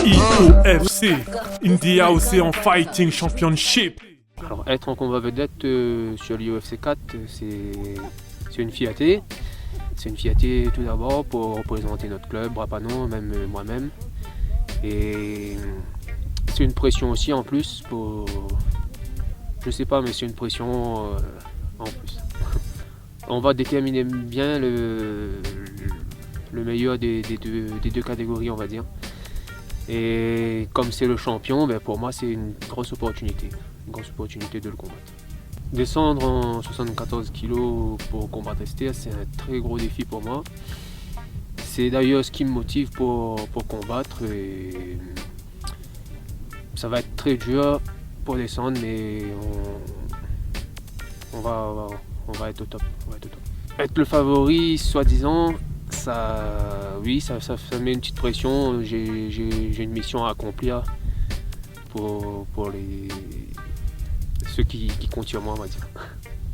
IOFC, India Ocean Fighting Championship. Alors, être en combat vedette sur l'IOFC 4, c'est une fierté. C'est une fierté tout d'abord pour représenter notre club, Brapanon, même moi-même. Et c'est une pression aussi en plus pour... Je sais pas, mais c'est une pression en plus. On va déterminer bien le meilleur des deux catégories, on va dire. Et comme c'est le champion, ben pour moi c'est une grosse opportunité de le combattre. Descendre en 74 kg pour combattre Esther, c'est un très gros défi pour moi. C'est d'ailleurs ce qui me motive pour combattre. Et ça va être très dur pour descendre, mais on va être au top. Être le favori, soi-disant, ça met une petite pression. J'ai une mission à accomplir pour ceux qui comptent sur moi, on va dire.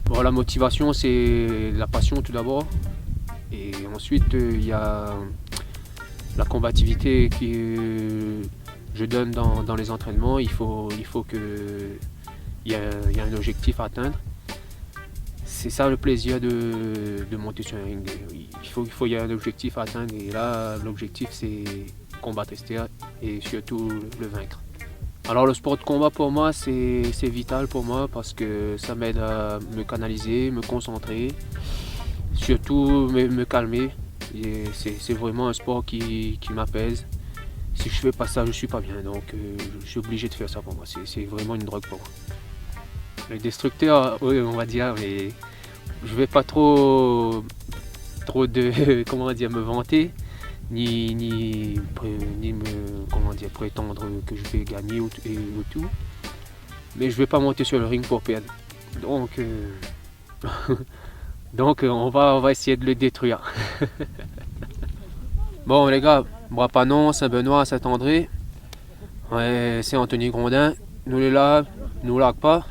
Bon, la motivation, c'est la passion tout d'abord. Et ensuite, il y a la combativité que je donne dans les entraînements. Il faut qu'il y ait un objectif à atteindre. C'est ça le plaisir de monter sur un ring. Il faut y ait un objectif à atteindre. Et là, l'objectif, c'est combattre Esther et surtout le vaincre. Alors le sport de combat pour moi, c'est vital pour moi parce que ça m'aide à me canaliser, me concentrer, surtout me calmer. C'est vraiment un sport qui m'apaise. Si je fais pas ça, je suis pas bien. Donc je suis obligé de faire ça pour moi. C'est vraiment une drogue pour moi. Le destructeur, oui, on va dire, mais je vais pas trop me vanter. Ni prétendre que je vais gagner ou tout. Mais je vais pas monter sur le ring pour perdre. Donc on va essayer de le détruire. Bon les gars, Brapanon, Saint-Benoît, Saint-André, ouais, c'est Anthony Grondin. Nous les là, nous largue pas.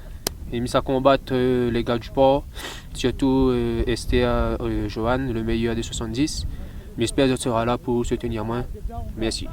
Il mis à combattre les gars du port, surtout Esther Johan, le meilleur des 70. J'espère que tu seras là pour soutenir moi. Merci.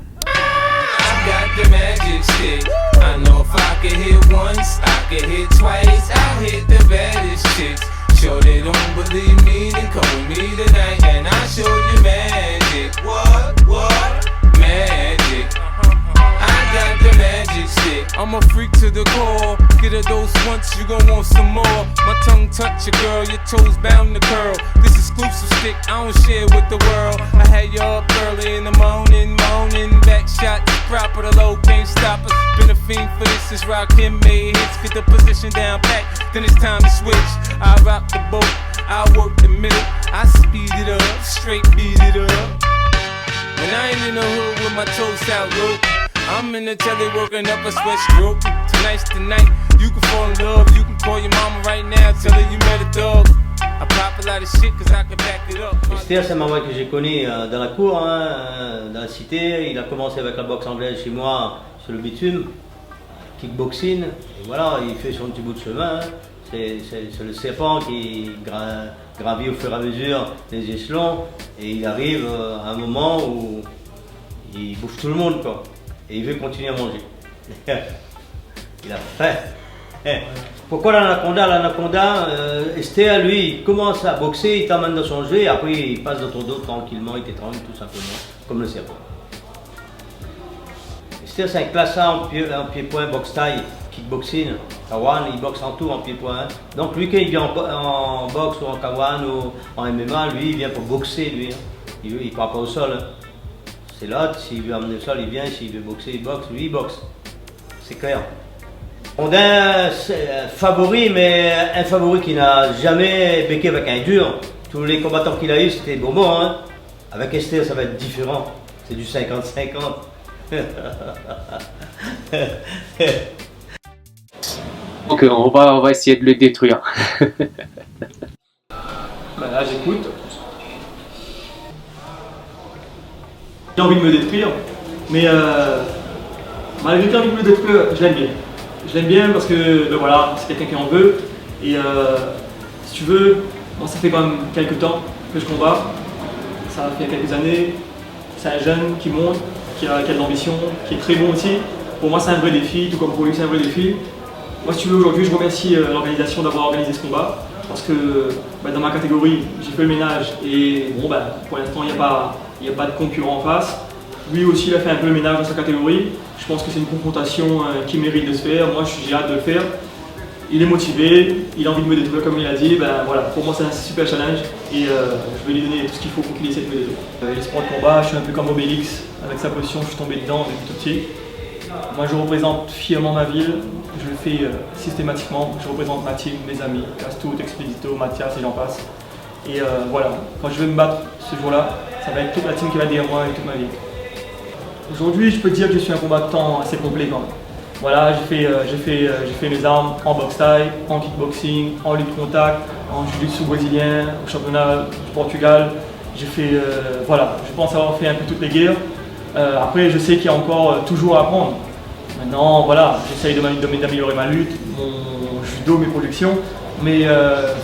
I'm a freak to the core. Get a dose once, you gon' want some more. My tongue touch your girl, your toes bound to curl. This exclusive stick, I don't share with the world. I had you up early in the morning, back shot, proper, the low can't stop us. Been a fiend for this, since Rakim made hits. Get the position down pat, then it's time to switch. I rock the boat, I work the middle. I speed it up, straight beat it up. When I ain't in the hood with my toes out low, I'm in the telly working up a sweat stroke. Tonight's the night, you can fall in love. You can call your mama right now, tell her you met a dog. I pop a lot of shit cause I can back it up. Esther, c'est un maman que j'ai connu dans la cour, dans la cité. Il a commencé avec la boxe anglaise chez moi sur le bitume, kickboxing. Et voilà, il fait son petit bout de chemin. C'est le serpent qui gravit au fur et à mesure les échelons. Et il arrive à un moment où il bouffe tout le monde, quoi. Et il veut continuer à manger. Il a faim. Pourquoi l'anaconda, Esther, lui, il commence à boxer, il t'emmène dans son jeu, et après il passe dans ton dos tranquillement, il t'étrangle tout simplement, comme le serpent. Esther, c'est un classant en pied-point, boxe-taille, kickboxing. Kawan, il boxe en tout en pied-point. Donc lui, quand il vient en boxe ou en Kawan ou en MMA, lui, il vient pour boxer, lui. Il ne part pas au sol. C'est l'autre, s'il veut amener le sol, il vient, s'il veut boxer, il boxe, lui il boxe. C'est clair. Grondin, c'est un favori, mais un favori qui n'a jamais béqué avec un dur. Tous les combattants qu'il a eu, c'était Bourmont. Hein. Avec Esther, ça va être différent. C'est du 50-50. Donc on va essayer de le détruire. Bah là j'écoute. J'ai envie de me détruire, mais malgré que j'ai envie de me détruire, je l'aime bien. Je l'aime bien parce que ben voilà, c'est quelqu'un qui en veut. Et si tu veux, bon, ça fait quand même quelques temps que je combats. Ça fait quelques années. C'est un jeune qui monte. qui a de l'ambition, qui est très bon aussi. Pour moi, c'est un vrai défi, tout comme pour lui, c'est un vrai défi. Moi, si tu veux, aujourd'hui, je remercie l'organisation d'avoir organisé ce combat. Parce que dans ma catégorie, j'ai fait le ménage et bon, pour l'instant, il n'y a pas de concurrent en face. Lui aussi, il a fait un peu le ménage dans sa catégorie. Je pense que c'est une confrontation qui mérite de se faire. Moi, j'ai hâte de le faire. Il est motivé, il a envie de me détruire comme il a dit. Voilà, pour moi, c'est un super challenge et je vais lui donner tout ce qu'il faut pour qu'il essaie de me détruire. Les sports de combat, je suis un peu comme Obélix. Avec sa position, je suis tombé dedans depuis tout petit. Moi, je représente fièrement ma ville. Je le fais systématiquement. Je représente ma team, mes amis, Castout, Expedito, Mathias et j'en passe. Et voilà, quand je vais me battre ce jour-là, ça va être toute la team qui va derrière moi et toute ma vie. Aujourd'hui, je peux dire que je suis un combattant assez complet quand même. Voilà, j'ai fait mes armes en boxe thaï, en kickboxing, en lutte contact, en jiu-jitsu brésilien, au championnat du Portugal. Voilà, je pense avoir fait un peu toutes les guerres. Après, je sais qu'il y a encore toujours à apprendre. Maintenant, voilà, j'essaye d'améliorer ma lutte, mon judo, mes projections. Mais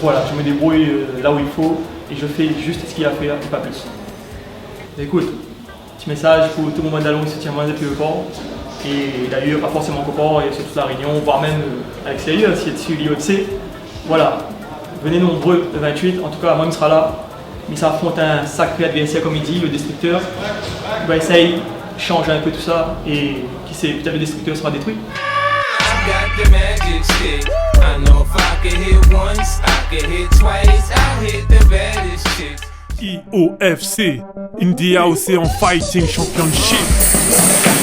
voilà, je me débrouille là où il faut et je fais juste ce qu'il y a à faire et pas plus. Écoute, petit message pour tout le monde d'Allon qui se tient moins depuis le port. Et d'ailleurs, pas forcément qu'au port, et sur toute la Réunion, voire même à l'extérieur, s'il y a dessus l'IOC. Voilà, venez nombreux le 28, en tout cas, moi, il sera là. Mais ça affronte un sacré adversaire, comme il dit, le destructeur. Il va essayer de changer un peu tout ça, et qui sait, peut-être le destructeur sera détruit. IOFC, India Ocean Fighting Championship.